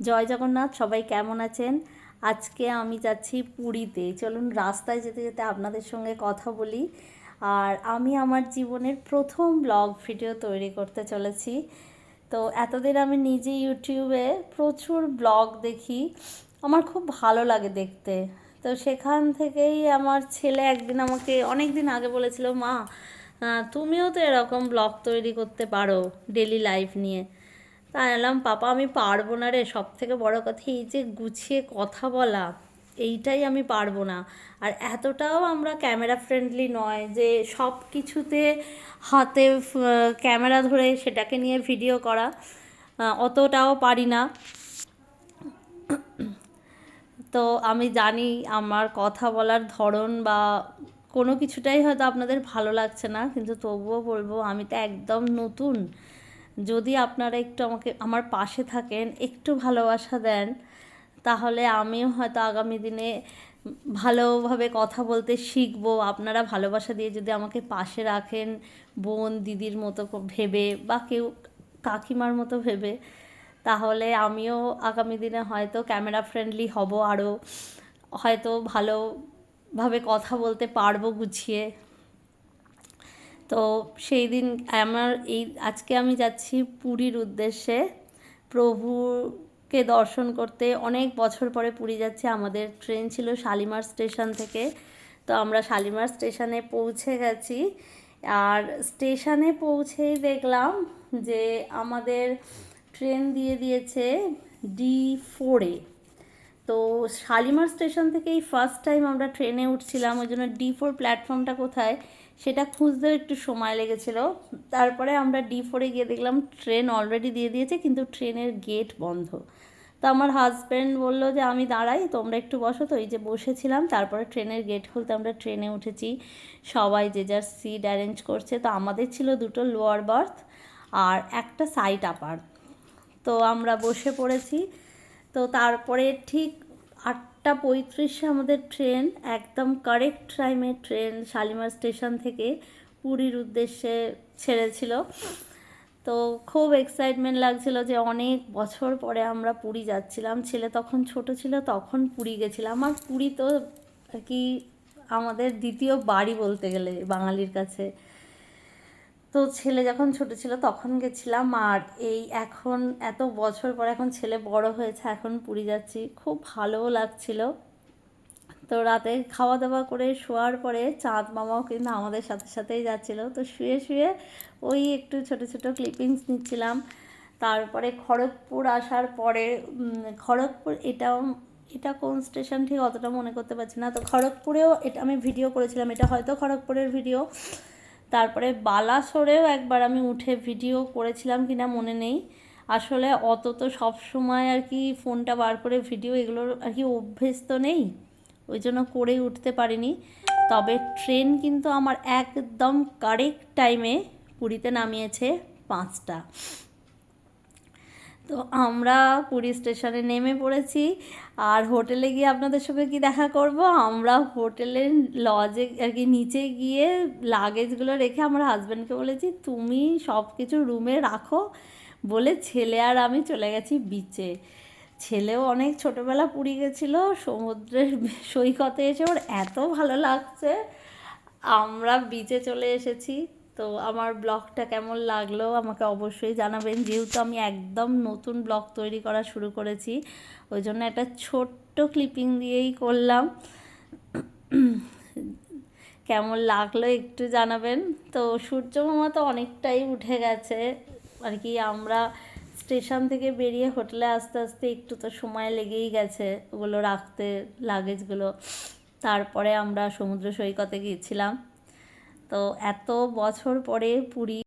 জয় জগন্নাথ, সবাই কেমন আছেন? আজকে আমি যাচ্ছি পুরীতে। চলুন রাস্তায় যেতে যেতে আপনাদের সঙ্গে কথা বলি। আর আমি আমার জীবনের প্রথম ব্লগ ভিডিও তৈরি করতে চলেছি। তো এতদিন আমি নিজে ইউটিউবে প্রচুর ব্লগ দেখি, আমার খুব ভালো লাগে দেখতে। তো সেখান থেকেই আমার ছেলে একদিন আমাকে অনেক দিন আগে বলেছিল, মা তুমিও তো এরকম ব্লগ তৈরি করতে পারো ডেলি লাইফ নিয়ে। তাই এলাম, পাপা আমি পারবো না রে, সব থেকে বড় কথা এই যে গুছিয়ে কথা বলা, এইটাই আমি পারবো না। আর এতটাও আমরা ক্যামেরা ফ্রেন্ডলি নয় যে সব কিছুতে হাতে ক্যামেরা ধরে সেটাকে নিয়ে ভিডিও করা, অতটাও পারি না। তো আমি জানি আমার কথা বলার ধরন বা কোনো কিছুটাই হয়তো আপনাদের ভালো লাগছে না, কিন্তু তবুও বলবো আমি তো একদম নতুন। যদি আপনারা একটু আমাকে আমার পাশে থাকেন, একটু ভালোবাসা দেন, তাহলে আমিও হয়তো আগামী দিনে ভালোভাবে কথা বলতে শিখবো। আপনারা ভালোবাসা দিয়ে যদি আমাকে পাশে রাখেন, বোন দিদির মতো ভেবে বা কেউ কাকিমার মতো ভেবে, তাহলে আমিও আগামী দিনে হয়তো ক্যামেরা ফ্রেন্ডলি হব, আরও হয়তো ভালোভাবে কথা বলতে পারবো গুছিয়ে। তো সেই দিন আজকে আমি যাচ্ছি পুরীর উদ্দেশ্যে, প্রভুকে দর্শন করতে। অনেক বছর পরে পুরী যাচ্ছি। আমাদের ট্রেন ছিল শালিমার স্টেশন থেকে, তো আমরা শালিমার স্টেশনে পৌঁছে গেছি। আর স্টেশনে পৌঁছেই দেখলাম যে আমাদের ট্রেন দিয়ে দিয়েছে D4-এ। তো শালিমার স্টেশন থেকেই ফার্স্ট টাইম আমরা ট্রেনে উঠছিলাম, ওই জন্য D4 প্ল্যাটফর্মটা কোথায় সেটা খুঁজতেও একটু সময় লেগেছিলো। তারপরে আমরা D4-এ গিয়ে দেখলাম ট্রেন অলরেডি দিয়ে দিয়েছে, কিন্তু ট্রেনের গেট বন্ধ। তো আমার হাজব্যান্ড বললো যে আমি দাঁড়াই, তোমরা একটু বসো। তো এই যে বসেছিলাম, তারপরে ট্রেনের গেট খুলতে আমরা ট্রেনে উঠেছি। সবাই যে যার সিট অ্যারেঞ্জ করছে। তো আমাদের ছিল দুটো লোয়ার বার্থ আর একটা সাইড আপার। তো আমরা বসে পড়েছি। তো তারপরে ঠিক 8:35-এ আমাদের ট্রেন, একদম কারেক্ট টাইমে ট্রেন শালিমার স্টেশন থেকে পুরীর উদ্দেশ্যে ছেড়েছিল। তো খুব এক্সাইটমেন্ট লাগছিল যে অনেক বছর পরে আমরা পুরী যাচ্ছিলাম। ছেলে তখন ছোট ছিল, তখন পুরী গেছিলাম। আর পুরী তো আর কি আমাদের দ্বিতীয় বাড়ি বলতে গেলে বাঙালির কাছে। তো ছেলে যখন ছোট ছিল তখন গেছিলাম, আর এই এখন এত বছর পর এখন ছেলে বড় হয়েছে, এখন পুরী যাচ্ছি, খুব ভালোও লাগছিল। তো রাতে খাওয়া দাওয়া করে শোয়ার পরে চাঁদ মামাও কিন্তু আমাদের সাথে সাথেই যাচ্ছিলো। তো শুয়ে শুয়ে ওই একটু ছোট ছোট ক্লিপিংস নিচ্ছিলাম। তারপরে খড়গপুর আসার পরে খড়গপুর এটা কোন স্টেশন ঠিক অতটা মনে করতে পারছি না। তো খড়গপুরেও এটা আমি ভিডিও করেছিলাম, এটা হয়তো খড়গপুরের ভিডিও। তারপরে বালাসোরেও একবার আমি উঠে ভিডিও করেছিলাম কিনা মনে নেই। আসলে অত তো সব সময় আর কি ফোনটা বার করে ভিডিও এগুলোর আর কি অভ্যেস তো নেই, ওই জন্য করেই উঠতে পারিনি। তবে ট্রেন কিন্তু আমার একদম কারেক্ট টাইমে পুরীতে নামিয়েছে 5টা। তো আমরা পুরী স্টেশনে নেমে পড়েছি। আর হোটেলে গিয়ে আপনাদের সঙ্গে কি দেখা করব, আমরা হোটেলের লজে আর কি নিচে গিয়ে লাগেজগুলো রেখে আমার হাজব্যান্ডকে বলেছি তুমি সব কিছু রুমে রাখো বলে ছেলে আর আমি চলে গেছি বিচে। ছেলেও অনেক ছোটোবেলা পুরী গেছিলো, সমুদ্রের সৈকতে এসে ওর এত ভালো লাগছে। আমরা বিচে চলে এসেছি। তো আমার ব্লগটা কেমন লাগলো আমাকে অবশ্যই জানাবেন। যেহেতু আমি একদম নতুন ব্লগ তৈরি করা শুরু করেছি, ওই জন্য একটা ছোট্ট ক্লিপিং দিয়েই করলাম। কেমন লাগলো একটু জানাবেন। তো সূর্যমামা তো অনেকটাই উঠে গেছে আর কি। আমরা স্টেশন থেকে বেরিয়ে হোটেলে আস্তে আস্তে একটু তো সময় লেগেই গেছে ওগুলো রাখতে, লাগেজগুলো। তারপরে আমরা সমুদ্র সৈকতে গিয়েছিলাম। তো এত বছর পরে পুরী